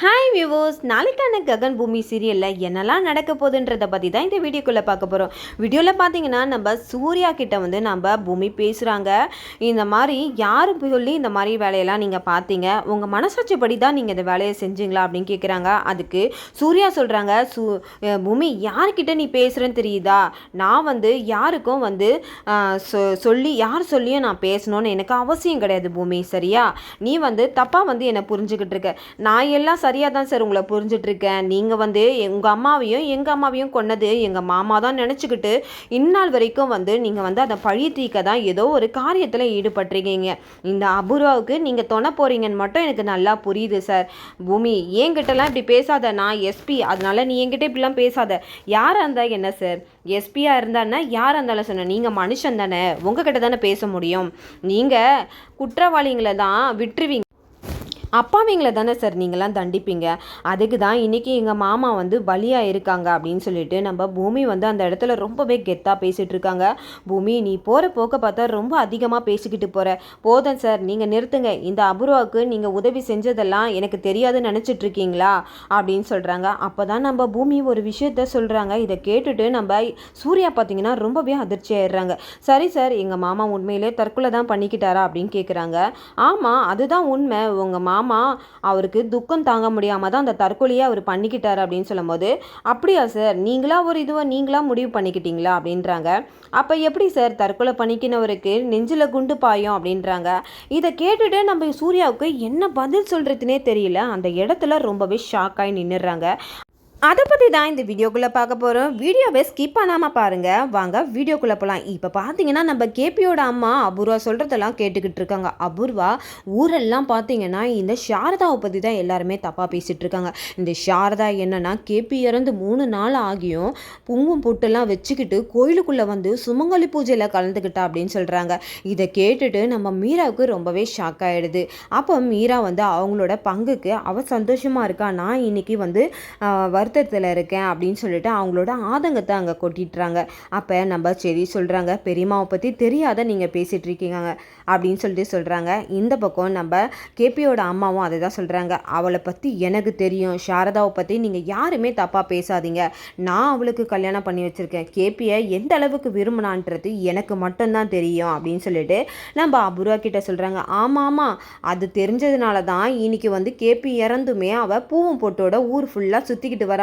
Hi viewers, நாளைக்கான ககன் பூமி சீரியலில் என்னெல்லாம் நடக்க போகுதுன்றதை பற்றி தான் இந்த வீடியோக்குள்ளே பார்க்க போகிறோம். வீடியோவில் பார்த்தீங்கன்னா நம்ம சூர்யா கிட்ட வந்து நம்ம பூமி பேசுகிறாங்க. இந்த மாதிரி யார் சொல்லி இந்த மாதிரி வேலையெல்லாம் நீங்கள் பார்த்தீங்க, உங்கள் மனசாட்சிப்படி தான் நீங்கள் இந்த வேலையை செஞ்சீங்களா அப்படின்னு கேட்குறாங்க. அதுக்கு சூர்யா சொல்கிறாங்க, பூமி யார்கிட்ட நீ பேசுகிறேன்னு தெரியுதா, நான் வந்து யாருக்கும் வந்து யார் சொல்லியும் நான் பேசணும்னு எனக்கு அவசியம் கிடையாது பூமி, சரியா? நீ வந்து தப்பாக வந்து என்னை புரிஞ்சுக்கிட்டு இருக்க. நான் எல்லாம் சரியாக தான் சார் உங்களை புரிஞ்சிட்ருக்கேன். நீங்கள் வந்து உங்கள் அம்மாவையும் எங்கள் அம்மாவையும் கொன்னது எங்கள் மாமா தான் நினச்சிக்கிட்டு இந்நாள் வரைக்கும் வந்து நீங்கள் வந்து அதை பழி தீக்க தான் ஏதோ ஒரு காரியத்தில் ஈடுபட்டிருக்கீங்க. இந்த அபூர்வாவுக்கு நீங்கள் தொண போகிறீங்கன்னு மட்டும் எனக்கு நல்லா புரியுது சார். பூமி, என்கிட்டலாம் இப்படி பேசாத, நான் எஸ்பி, அதனால நீ என்கிட்ட இப்படிலாம் பேசாத. யாராக இருந்தால் என்ன சார், எஸ்பியாக இருந்தான்னா யாராக இருந்தாலும் சொன்னேன், நீங்கள் மனுஷன் தானே, உங்ககிட்ட தானே பேச முடியும். நீங்கள் குற்றவாளிகளை தான் விட்டுருவீங்க, அப்பாவிங்களை தானே சார் நீங்களாம் தண்டிப்பீங்க. அதுக்கு தான் இன்றைக்கி எங்கள் மாமா வந்து பலியாக இருக்காங்க அப்படின்னு சொல்லிட்டு நம்ம பூமி வந்து அந்த இடத்துல ரொம்பவே கெத்தாக பேசிகிட்டு இருக்காங்க. பூமி, நீ போகிற போக்க பார்த்தா ரொம்ப அதிகமாக பேசிக்கிட்டு போகிற. போதும் சார், நீங்கள் நிறுத்துங்க. இந்த அபூர்வாவுக்கு நீங்கள் உதவி செஞ்சதெல்லாம் எனக்கு தெரியாதுன்னு நினச்சிட்ருக்கீங்களா அப்படின்னு சொல்கிறாங்க. அப்போ தான் நம்ம பூமி ஒரு விஷயத்த சொல்கிறாங்க. இதை கேட்டுட்டு நம்ம சூர்யா பார்த்திங்கன்னா ரொம்பவே அதிர்ச்சி ஆயிடுறாங்க. சரி சார், எங்கள் மாமா உண்மையிலே தற்கொலை தான் பண்ணிக்கிட்டாரா அப்படின்னு கேட்குறாங்க. ஆமாம், அதுதான் உண்மை. உங்கள் மாமா அவருக்கு துக்கம் தாங்க முடியாமல் தான் அந்த தற்கொலையை அவர் பண்ணிக்கிட்டார் அப்படின்னு சொல்லும்போது, அப்படியா சார், நீங்களா முடிவு பண்ணிக்கிட்டீங்களா அப்படின்றாங்க. அப்போ எப்படி சார் தற்கொலை பண்ணிக்கினவருக்கு நெஞ்சில் குண்டு பாயும் அப்படின்றாங்க. இதை கேட்டுட்டு நம்ம சூர்யாவுக்கு என்ன பதில் சொல்கிறதுனே தெரியல. அந்த இடத்துல ரொம்பவே ஷாக்காகி நின்றுறாங்க. அதை பற்றி தான் இந்த வீடியோக்குள்ளே பார்க்க போகிறோம். வீடியோவை ஸ்கிப் பண்ணாமல் பாருங்கள். வாங்க வீடியோக்குள்ளே போகலாம். இப்போ பார்த்தீங்கன்னா நம்ம கேபியோட அம்மா அபூர்வா சொல்கிறதெல்லாம் கேட்டுக்கிட்டு இருக்காங்க. அபூர்வா ஊரெல்லாம் பார்த்தீங்கன்னா இந்த சாரதாவை பற்றி தான் எல்லாருமே தப்பாக பேசிகிட்டு இருக்காங்க. இந்த சாரதா என்னென்னா, கேபி இறந்து 3 நாள் ஆகியும் குங்குமம் பொட்டெல்லாம் வச்சுக்கிட்டு கோயிலுக்குள்ளே வந்து சுமங்கலி பூஜையில் கலந்துக்கிட்டா அப்படின்னு சொல்கிறாங்க. இதை கேட்டுட்டு நம்ம மீராவுக்கு ரொம்பவே ஷாக் ஆகிடுது. அப்போ மீரா வந்து அவங்களோட பங்குக்கு அவள் சந்தோஷமாக இருக்கா, நான் இன்னைக்கு வந்து வருத்தத்தில் இருக்கேன் அப்படின்னு சொல்லிட்டு அவங்களோட ஆதங்கத்தை அங்கே கொட்டிட்டுறாங்க. அப்போ நம்ம சரி சொல்கிறாங்க, பெரியம்மாவை பற்றி தெரியாத நீங்கள் பேசிகிட்டு இருக்கீங்க அப்படின்னு சொல்லிட்டு சொல்கிறாங்க. இந்த பக்கம் நம்ம கேபியோட அம்மாவும் அதை தான் சொல்கிறாங்க. அவளை பற்றி எனக்கு தெரியும், சாரதாவை பற்றி நீங்கள் யாருமே தப்பாக பேசாதீங்க. நான் அவளுக்கு கல்யாணம் பண்ணி வச்சுருக்கேன். கேபியை எந்த அளவுக்கு விரும்பினான்றது எனக்கு மட்டும்தான் தெரியும் அப்படின்னு சொல்லிட்டு நம்ம அபூர்வா கிட்ட சொல்கிறாங்க. ஆமாம், அது தெரிஞ்சதுனால தான் இன்னைக்கு வந்து கேபி இறந்துமே அவள் பூவும் பொட்டோட ஊர் ஃபுல்லாக சுற்றிக்கிட்டு வரா.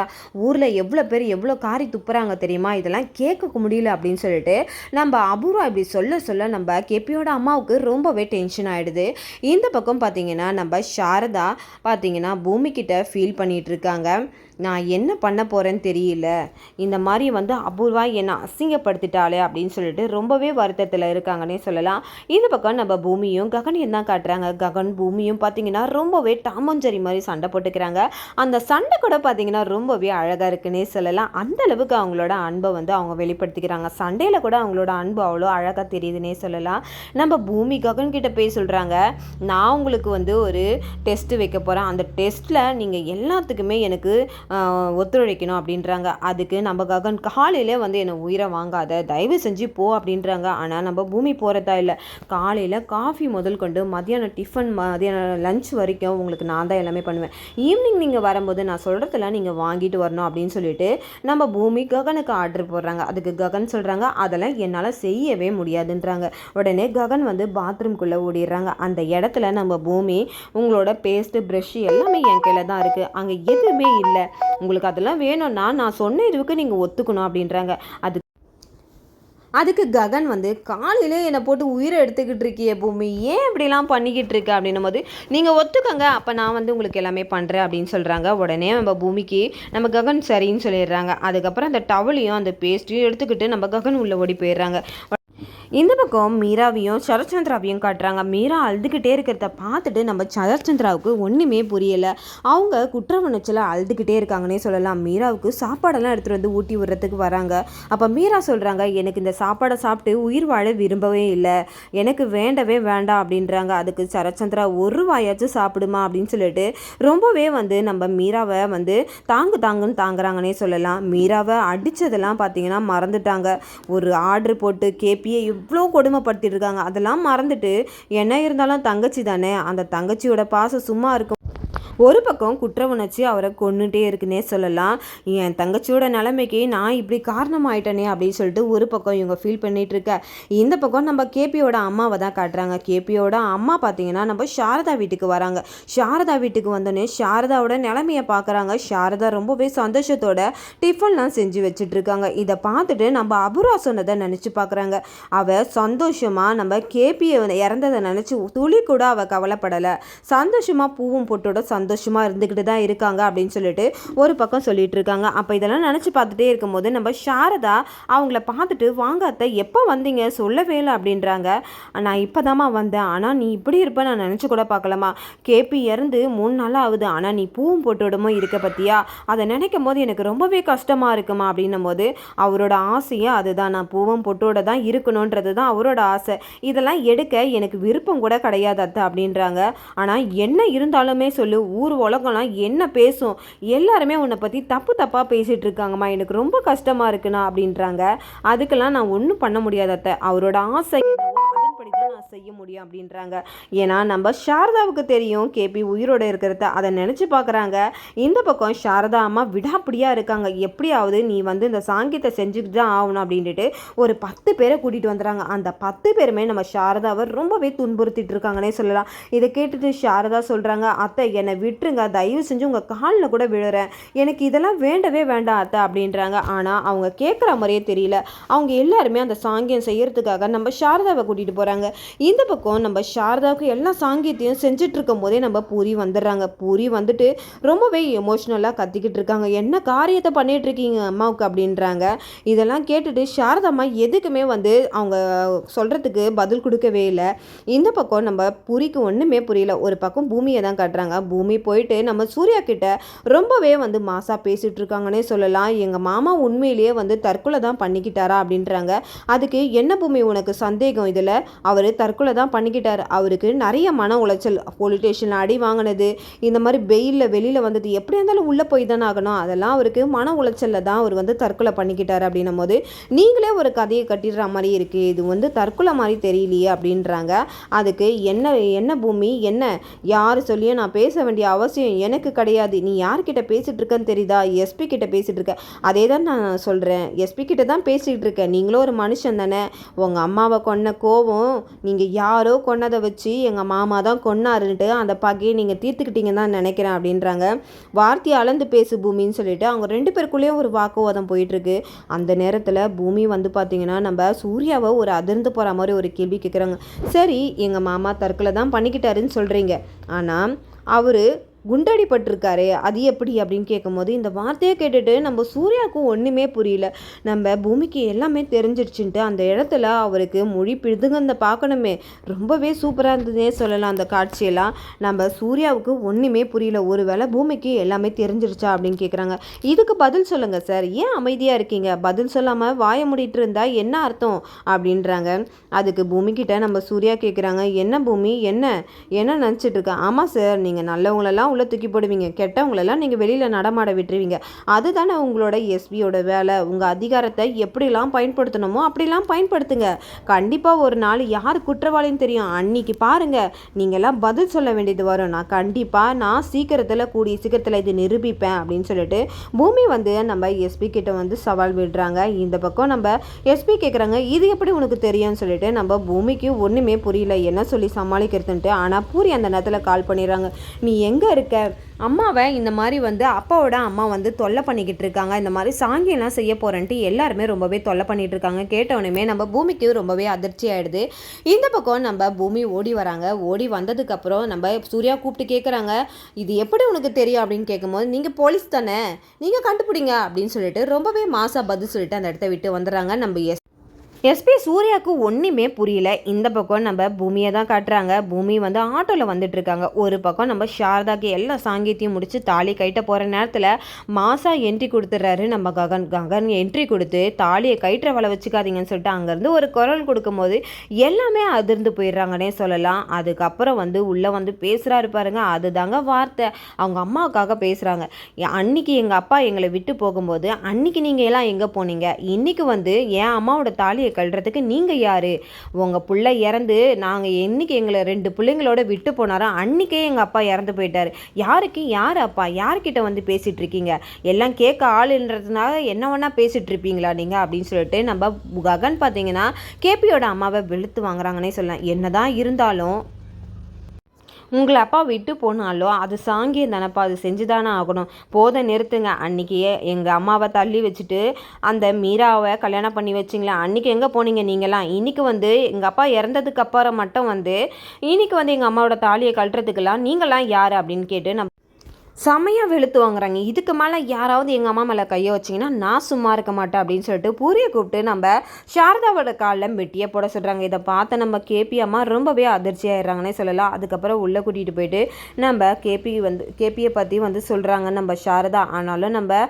ஊரில் எவ்வளோ பேர் எவ்வளோ காரி துப்புறாங்க தெரியுமா, இதெல்லாம் கேட்க முடியல அப்படின்னு சொல்லிட்டு நம்ம அபூர்வா இப்படி சொல்ல நம்ம கேபியோட அம்மாவுக்கு ரொம்பவே டென்ஷன் ஆகிடுது. இந்த பக்கம் பார்த்தீங்கன்னா நம்ம சாரதா பார்த்தீங்கன்னா பூமிக்கிட்ட ஃபீல் பண்ணிகிட்டு இருக்காங்க. நான் என்ன பண்ண போகிறேன்னு தெரியல, இந்த மாதிரி வந்து அபூர்வா என்னை அசிங்கப்படுத்திட்டாளே அப்படின்னு சொல்லிட்டு ரொம்பவே வருத்தத்தில் இருக்காங்கன்னே சொல்லலாம். இந்த பக்கம் நம்ம பூமியும் ககனையும் தான் காட்டுறாங்க. ககன் பூமியும் பார்த்தீங்கன்னா ரொம்பவே டாமஞ்சரி மாதிரி சண்டை போட்டுக்கிறாங்க. அந்த சண்டை கூட பார்த்தீங்கன்னா ரொம்பவே அழகாக இருக்குன்னே சொல்லலாம். அந்த அளவுக்கு அவங்களோட அன்பை வந்து அவங்க வெளிப்படுத்திக்கிறாங்க. சண்டையில் கூட அவங்களோட அன்பு அவ்வளோ அழகாக தெரியுதுன்னே சொல்லலாம். நம்ம பூமி ககன் கிட்ட போய் சொல்கிறாங்க, நான் உங்களுக்கு வந்து ஒரு டெஸ்ட்டு வைக்க போகிறேன், அந்த டெஸ்ட்டில் நீங்கள் எல்லாத்துக்குமே எனக்கு ஒத்துழைக்கணும் அப்படின்றாங்க. அதுக்கு நம்ம ககன் காலையிலே வந்து என்னை உயிரை வாங்காத, தயவு செஞ்சு போ அப்படின்றாங்க. ஆனால் நம்ம பூமி போகிறதா இல்லை. காலையில் காஃபி முதல் கொண்டு மதியானம் டிஃபன், மதியானம் லஞ்ச் வரைக்கும் உங்களுக்கு நான் தான் எல்லாமே பண்ணுவேன். ஈவினிங் நீங்கள் வரும்போது நான் சொல்கிறதெல்லாம் நீங்கள் வாங்கிட்டு வரணும் அப்படின்னு சொல்லிட்டு நம்ம பூமி ககனுக்கு ஆர்டர் போடுறாங்க. அதுக்கு ககன் சொல்கிறாங்க, அதெல்லாம் என்னால் செய்யவே முடியாதுன்றாங்க. உடனே ககன் வந்து பாத்ரூம்குள்ளே ஓடிடுறாங்க. அந்த இடத்துல நம்ம பூமி, உங்களோட பேஸ்ட்டு ப்ரஷ் எல்லாமே என் கையில் தான் இருக்குது, அங்கே எதுவுமே இல்லை, உங்களுக்கு அதெல்லாம் வேணும்னா நான் சொன்ன இதுக்கு நீங்கள் ஒத்துக்கணும் அப்படின்றாங்க. அதுக்கு ககன் வந்து, காலையிலே என்னை போட்டு உயிரை எடுத்துக்கிட்டு இருக்கிய பூமி, ஏன் இப்படிலாம் பண்ணிக்கிட்டு இருக்க அப்படின்னும் போது, நீங்கள் ஒத்துக்கங்க, அப்போ நான் வந்து உங்களுக்கு எல்லாமே பண்ணுறேன் அப்படின்னு சொல்கிறாங்க. உடனே நம்ம பூமிக்கு நம்ம ககன் சரின்னு சொல்லிடுறாங்க. அதுக்கப்புறம் அந்த டவலையும் அந்த பேஸ்ட்டையும் எடுத்துக்கிட்டு நம்ம ககன் உள்ளே ஓடி போயிடுறாங்க. இந்த பக்கம் மீராவையும் சரத்சந்திராவையும் காட்டுறாங்க. மீரா அழுதுகிட்டே இருக்கிறத பார்த்துட்டு நம்ம சரத்சந்திராவுக்கு ஒன்றுமே புரியலை. அவங்க குற்ற உணர்ச்சியில் அழுதுகிட்டே இருக்காங்கன்னே சொல்லலாம். மீராவுக்கு சாப்பாடெல்லாம் எடுத்துகிட்டு வந்து ஊட்டி விடுறதுக்கு வராங்க. அப்போ மீரா சொல்கிறாங்க, எனக்கு இந்த சாப்பாடை சாப்பிட்டு உயிர் வாழ விரும்பவே இல்லை, எனக்கு வேண்டவே வேண்டாம் அப்படின்றாங்க. அதுக்கு சரத்சந்திரா, ஒரு வாயாச்சும் சாப்பிடுமா அப்படின்னு சொல்லிட்டு ரொம்பவே வந்து நம்ம மீராவை வந்து தாங்குன்னு தாங்குறாங்கன்னே சொல்லலாம். மீராவை அடித்ததெல்லாம் பார்த்தீங்கன்னா மறந்துட்டாங்க. ஒரு ஆர்டர் போட்டு கேபியை இவ்வளோ கொடுமைப்படுத்திட்டு இருக்காங்க, அதெல்லாம் மறந்துட்டு என்ன இருந்தாலும் தங்கச்சி தானே, அந்த தங்கச்சியோட பாசம் சும்மா இருக்கும், ஒரு பக்கம் குற்ற உணர்ச்சி அவரை கொன்னுட்டே இருக்குன்னே சொல்லலாம். என் தங்கச்சியோட நிலைமைக்கு நான் இப்படி காரணமாயிட்டனே அப்படின்னு சொல்லிட்டு ஒரு பக்கம் இவங்க ஃபீல் பண்ணிட்டு இருக்க, இந்த பக்கம் நம்ம கேபியோட அம்மாவை தான் காட்டுறாங்க. கேபியோட அம்மா பார்த்தீங்கன்னா நம்ம சாரதா வீட்டுக்கு வராங்க. சாரதா வீட்டுக்கு வந்தோடனே சாரதாவோட நிலைமையை பார்க்குறாங்க. சாரதா ரொம்பவே சந்தோஷத்தோட டிஃபன்லாம் செஞ்சு வச்சுட்டு இருக்காங்க. இதை பார்த்துட்டு நம்ம அபூர்வா சொன்னதை நினச்சி பார்க்குறாங்க. அவள் சந்தோஷமாக நம்ம கேபியை இறந்ததை நினச்சி துளி கூட அவள் கவலைப்படலை. சந்தோஷமாக பூவும் பொட்டோட சந்தோஷமாக இருந்துக்கிட்டு தான் இருக்காங்க அப்படின்னு சொல்லிட்டு ஒரு பக்கம் சொல்லிட்டு இருக்காங்க. அப்போ இதெல்லாம் நினச்சி பார்த்துட்டே இருக்கும்போது நம்ம சாரதா அவங்கள பார்த்துட்டு, வாங்க அத்தை எப்போ வந்தீங்க சொல்லவே இல்லை அப்படின்றாங்க. நான் இப்போ தாம்மா வந்தேன், ஆனால் நீ இப்படி இருப்ப நான் நினச்சி கூட பார்க்கலாமா. கேபி இறந்து 3 நாளாக ஆகுது, ஆனால் நீ பூவும் பொட்டோடமோ இருக்க பற்றியா, அதை நினைக்கும் போது எனக்கு ரொம்பவே கஷ்டமாக இருக்குமா அப்படின்னும் போது அவரோட ஆசையே அதுதான், நான் பூவும் பொட்டோட தான் இருக்கணுன்றது தான் அவரோட ஆசை. இதெல்லாம் எடுக்க எனக்கு விருப்பம் கூட கிடையாது அத்தை அப்படின்றாங்க. ஆனால் என்ன இருந்தாலுமே சொல்லு, ஊர் உலகம்லாம் என்ன பேசும், எல்லாருமே உன்னை பற்றி தப்பாக பேசிகிட்டு இருக்காங்கம்மா, எனக்கு ரொம்ப கஷ்டமாக இருக்குண்ணா அப்படின்றாங்க. அதுக்கெல்லாம் நான் ஒன்றும் பண்ண முடியாது அத்தை, அவரோட ஆசை அதன்படி தான் நான் செய்ய முடியும் அப்படின்றாங்க. ஏன்னா நம்ம சாரதாவுக்கு தெரியும் கேபி உயிரோடு இருக்கிறத, அதை நினச்சி பார்க்குறாங்க. இந்த பக்கம் சாரதா அம்மா விடாப்பிடியாக இருக்காங்க. எப்படியாவது நீ வந்து இந்த சாங்கியத்தை செஞ்சுக்கிட்டு தான் ஆகணும் அப்படின்ட்டு ஒரு 10 பேரை கூட்டிகிட்டு வந்துடுறாங்க. அந்த 10 பேருமே நம்ம சாரதாவை ரொம்பவே துன்புறுத்திட்டு இருக்காங்கன்னே சொல்லலாம். இதை கேட்டுட்டு சாரதா சொல்கிறாங்க, அத்தை என்னை விட்டுருங்க, தயவு செஞ்சு உங்கள் காலில் கூட விழுறேன், எனக்கு இதெல்லாம் வேண்டவே வேண்டாம் அத்தை அப்படின்றாங்க. ஆனால் அவங்க கேட்குற மாதிரியே தெரியல. அவங்க எல்லாருமே அந்த சாங்கியம் செய்யறதுக்காக நம்ம சாரதாவை கூட்டிகிட்டு போகிறாங்க. இந்த பக்கம் நம்ம சாரதாவுக்கு எல்லா சாங்கியத்தையும் செஞ்சுட்டு இருக்கும் போதே நம்ம பூரி வந்துடுறாங்க. பூரி வந்துட்டு ரொம்பவே எமோஷ்னலாக கத்திக்கிட்டு இருக்காங்க. என்ன காரியத்தை பண்ணிட்டு இருக்கீங்க அம்மாவுக்கு அப்படின்றாங்க. இதெல்லாம் கேட்டுட்டு சாரதாம்மா எதுக்குமே வந்து அவங்க சொல்கிறதுக்கு பதில் கொடுக்கவே இல்லை. இந்த பக்கம் நம்ம பூரிக்கு ஒன்றுமே புரியல. ஒரு பக்கம் பூமியை தான் காட்டுறாங்க. பூமி போயிட்டு நம்ம சூர்யா கிட்ட ரொம்பவே வந்து மாசாக பேசிகிட்டு இருக்காங்கன்னே சொல்லலாம். எங்கள் மாமா உண்மையிலேயே வந்து தற்கொலை தான் பண்ணிக்கிட்டாரா அப்படின்றாங்க. அதுக்கு என்ன பூமி உனக்கு சந்தேகம், இதில் அவர் தற்கொலை தான் பண்ணிக்கிட்டார், அவருக்கு நிறைய மன உளைச்சல், போலீஸ் ஸ்டேஷனில் அடி வாங்கினது, இந்த மாதிரி வெயிலில் வெளியில் வந்தது, எப்படி இருந்தாலும் உள்ளே போய் தானே ஆகணும், அதெல்லாம் அவருக்கு மன உளைச்சலில் தான் அவர் வந்து தற்கொலை பண்ணிக்கிட்டார் அப்படின்னும் போது நீங்களே ஒரு கதையை கட்டிடுற மாதிரி இருக்குது, இது வந்து தற்கொலை மாதிரி தெரியலையே அப்படின்றாங்க. அதுக்கு என்ன பூமி, என்ன யார் சொல்லியும் நான் பேச வேண்டிய அவசியம் எனக்கு கிடையாது, நீ யார்கிட்ட பேசிகிட்டு இருக்கன்னு தெரியுதா, எஸ்பி கிட்ட பேசிகிட்டு இருக்க, அதே தான் நான் சொல்கிறேன், எஸ்பி கிட்ட தான் பேசிகிட்டு இருக்கேன், நீங்களும் ஒரு மனுஷன் தானே, உங்கள் அம்மாவை கொன்ன கோவம் நீங்கள் யாரோ கொன்னதை வச்சு எங்கள் மாமா தான் கொன்னாருன்ட்டு அந்த பகையை நீங்கள் தீர்த்துக்கிட்டீங்கன்னு தான் நினைக்கிறேன் அப்படின்றாங்க. வார்த்தையை அளந்து பேசு பூமின்னு சொல்லிட்டு அவங்க 2 பேருக்குள்ளேயும் ஒரு வாக்குவாதம் போயிட்டுருக்கு. அந்த நேரத்தில் பூமி வந்து பார்த்திங்கன்னா நம்ம சூர்யாவை ஒரு அதிர்ந்து போகிற மாதிரி ஒரு கேள்வி கேட்குறாங்க. சரி, எங்கள் மாமா தற்கொலை தான் பண்ணிக்கிட்டாருன்னு சொல்கிறீங்க, ஆனால் அவர் குண்டடிப்பட்டிருக்காரு, அது எப்படி அப்படின்னு கேட்கும்போது இந்த வார்த்தையை கேட்டுட்டு நம்ம சூர்யாவுக்கும் ஒன்றுமே புரியல. நம்ம பூமிக்கு எல்லாமே தெரிஞ்சிருச்சுன்ட்டு அந்த இடத்துல அவருக்கு மொழி பிதுங்கந்த பார்க்கணுமே, ரொம்பவே சூப்பராக இருந்ததுன்னே சொல்லலாம் அந்த காட்சியெல்லாம். நம்ம சூர்யாவுக்கு ஒன்றுமே புரியல. ஒருவேளை பூமிக்கு எல்லாமே தெரிஞ்சிருச்சா அப்படின்னு கேட்குறாங்க. இதுக்கு பதில் சொல்லுங்கள் சார், ஏன் அமைதியாக இருக்கீங்க, பதில் சொல்லாமல் வாய மூடிட்டு இருந்தா என்ன அர்த்தம் அப்படின்றாங்க. அதுக்கு பூமிக்கிட்ட நம்ம சூர்யா கேட்குறாங்க, என்ன பூமி, என்ன நினச்சிட்டு இருக்கேன். ஆமாம் சார், நீங்கள் நல்லவங்களெல்லாம் உள்ள தூக்கி போடுவீங்க, கெட்டவங்களெல்லாம் நீங்கள் வெளியில் நடமாட விட்டுருவீங்க, அதுதானே உங்களோட எஸ்பியோட வேலை, உங்கள் அதிகாரத்தை எப்படிலாம் பயன்படுத்தணுமோ அப்படிலாம் பயன்படுத்துங்க, கண்டிப்பாக ஒரு நாள் யார் குற்றவாளின்னு தெரியும், அன்னைக்கு பாருங்கள் நீங்கள்லாம் பதில் சொல்ல வேண்டியது வரும், நான் கூடிய சீக்கிரத்தில் இது நிரூபிப்பேன் அப்படின்னு சொல்லிட்டு பூமி வந்து நம்ம எஸ்பி கிட்ட வந்து சவால் விடுறாங்க. இந்த பக்கம் நம்ம எஸ்பி கேட்குறாங்க, இது எப்படி உனக்கு தெரியும்னு சொல்லிட்டு நம்ம பூமிக்கு ஒன்றுமே புரியல என்ன சொல்லி சமாளிக்கிறதுன்ட்டு. ஆனால் பூரி அந்த நேரத்தில் கால் பண்ணிடுறாங்க, நீ எங்கே இருக்க, அம்மாவை இந்த மாதிரி வந்து அப்பாவோட அம்மா வந்து தொல்லை பண்ணிக்கிட்டு இருக்காங்க, இந்த மாதிரி சாங்கியெல்லாம் செய்ய போகிறேன்ட்டு எல்லாருமே ரொம்பவே தொல்லை பண்ணிகிட்டு இருக்காங்க. கேட்டவுடனே நம்ம பூமிக்கு ரொம்பவே அதிர்ச்சி ஆகிடுது. இந்த பக்கம் நம்ம பூமி ஓடி வராங்க. ஓடி வந்ததுக்கப்புறம் நம்ம சூர்யா கூப்பிட்டு கேட்குறாங்க, இது எப்படி உனக்கு தெரியும் அப்படின்னு கேட்கும்போது, நீங்கள் போலீஸ் தானே, நீங்கள் கண்டுபிடிங்க அப்படின்னு சொல்லிட்டு ரொம்பவே மாசா பதில் சொல்லிட்டு அந்த இடத்த விட்டு வந்துடுறாங்க. நம்ம எஸ்பி சூர்யாவுக்கு ஒன்றுமே புரியல. இந்த பக்கம் நம்ம பூமியை தான் காட்டுறாங்க. பூமி வந்து ஆட்டோவில் வந்துட்டு இருக்காங்க. ஒரு பக்கம் நம்ம சாரதாக்கு எல்லா சாங்கியத்தையும் முடிச்சு தாலி கட்ட போகிற நேரத்தில் மாசா என்ட்ரி கொடுத்துட்றாரு நம்ம ககன் என்ட்ரி கொடுத்து தாலியை கயிற்ற வலை வச்சுக்காதீங்கன்னு சொல்லிட்டு அங்கேருந்து ஒரு குரல் கொடுக்கும்போது எல்லாமே அதிர்ந்து போயிடுறாங்கன்னே சொல்லலாம். அதுக்கப்புறம் வந்து உள்ளே வந்து பேசுகிறாரு பாருங்க, அதுதாங்க வார்த்தை, அவங்க அம்மாவுக்காக பேசுகிறாங்க. அன்னைக்கு எங்கள் அப்பா எங்களை விட்டு போகும்போது அன்னைக்கு நீங்கள் எல்லாம் எங்கே போனீங்க, இன்னைக்கு வந்து என் அம்மாவோட தாலியை கழட்டுறதுக்கு நீங்கள் யார்? உங்கள் புள்ள இறந்து நாங்கள் என்னைக்கு எங்களை 2 பிள்ளைங்களோட விட்டு போனாரோ அன்றைக்கே எங்கள் அப்பா இறந்து போயிட்டார். யார் அப்பா? யார்கிட்ட வந்து பேசிகிட்டு இருக்கீங்க? எல்லாம் கேட்க ஆளுன்றதுனால என்ன வேணா பேசிகிட்டு இருப்பீங்களா நீங்கள் அப்படின்னு சொல்லிட்டு நம்ம ககன் பார்த்தீங்கன்னா கேபியோட அம்மாவை வெளுத்து வாங்குறாங்கன்னே சொல்லலாம். என்னதான் இருந்தாலும் உங்களை அப்பா விட்டு போனாலும் அது சாங்கியம் தானப்பா, அது செஞ்சு தானே ஆகணும். நிறுத்துங்க. அன்றைக்கி எங்கள் அம்மாவை தள்ளி வச்சுட்டு அந்த மீராவை கல்யாணம் பண்ணி வச்சிங்களா, அன்றைக்கி எங்கே போனீங்க நீங்களாம்? இன்றைக்கி வந்து எங்கள் அப்பா இறந்ததுக்கு அப்புறம் மட்டும் வந்து இன்றைக்கி வந்து எங்கள் அம்மாவோட தாலியை கழட்டுறதுக்கெல்லாம் நீங்களாம் யார் அப்படின்னு கேட்டு நம்ம செமையாக வெளுத்து வாங்குறாங்க. இதுக்கு மேலே யாராவது எங்கள் அம்மா மேலே கையை வச்சிங்கன்னா நான் சும்மா இருக்க மாட்டேன் அப்படின்னு சொல்லிட்டு பூரியை கூப்பிட்டு நம்ம சாரதாவோட காலில் மெட்டியை போட சொல்கிறாங்க. இதை பார்த்து நம்ம கேபி அம்மா ரொம்பவே அதிர்ச்சியாகிடுறாங்கன்னே சொல்லலாம். அதுக்கப்புறம் உள்ளே கூட்டிகிட்டு போயிட்டு நம்ம கேபியை பற்றி வந்து சொல்கிறாங்க நம்ம சாரதா. ஆனாலும் நம்ம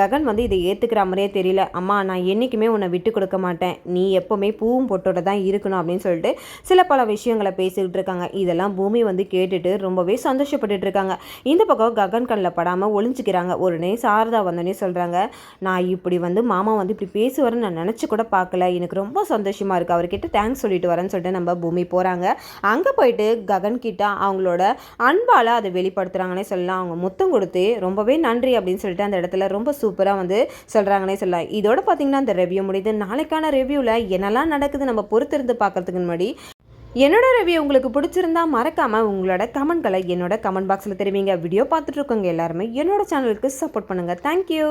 ககன் வந்து இதை ஏற்றுக்கிற மாதிரியே தெரியல. அம்மா நான் என்றைக்குமே உன்னை விட்டு கொடுக்க மாட்டேன், நீ எப்போவுமே பூவும் பொட்டோட தான் இருக்கணும் அப்படின்னு சொல்லிட்டு பல விஷயங்களை பேசிக்கிட்டு இருக்காங்க. இதெல்லாம் பூமி வந்து கேட்டுட்டு ரொம்பவே சந்தோஷப்பட்டுட்டு இருக்காங்க. இந்த பக்கம் ககன் கண்ணில் படாமல் ஒளிஞ்சிக்கிறாங்க. உடனே சாரதா வந்தோடனே சொல்கிறாங்க, நான் இப்படி வந்து மாமா வந்து இப்படி பேசுவார்னு நான் நினச்சி கூட பார்க்கல, எனக்கு ரொம்ப சந்தோஷமாக இருக்குது, அவர்கிட்ட தேங்க்ஸ் சொல்லிட்டு வரேன்னு சொல்லிட்டு நம்ம பூமி போகிறாங்க. அங்கே போயிட்டு ககன் கிட்ட அவங்களோட அன்பால் அதை வெளிப்படுத்துகிறாங்கன்னே சொல்லலாம். அவங்க முத்தம் கொடுத்து ரொம்பவே நன்றி அப்படின்னு சொல்லிட்டு அந்த இடத்துல ரொம்ப சூப்பராக வந்து சொல்கிறாங்கன்னே சொல்லலாம். இதோட பார்த்தீங்கன்னா அந்த ரிவ்யூ முடியுது. நாளைக்கான ரிவ்யூவில் என்னெல்லாம் நடக்குது நம்ம பொறுத்திருந்து பார்க்கறதுக்கு முன்னாடி என்னோட ரிவ்யூ உங்களுக்கு பிடிச்சிருந்தா மறக்காமல் உங்களோட கமெண்ட்களை என்னோட கமெண்ட் பாக்ஸில் தெரிவிங்க. வீடியோ பார்த்துட்டு இருக்கவங்க எல்லாருமே என்னோட சேனலுக்கு சப்போர்ட் பண்ணுங்கள். தேங்க்யூ.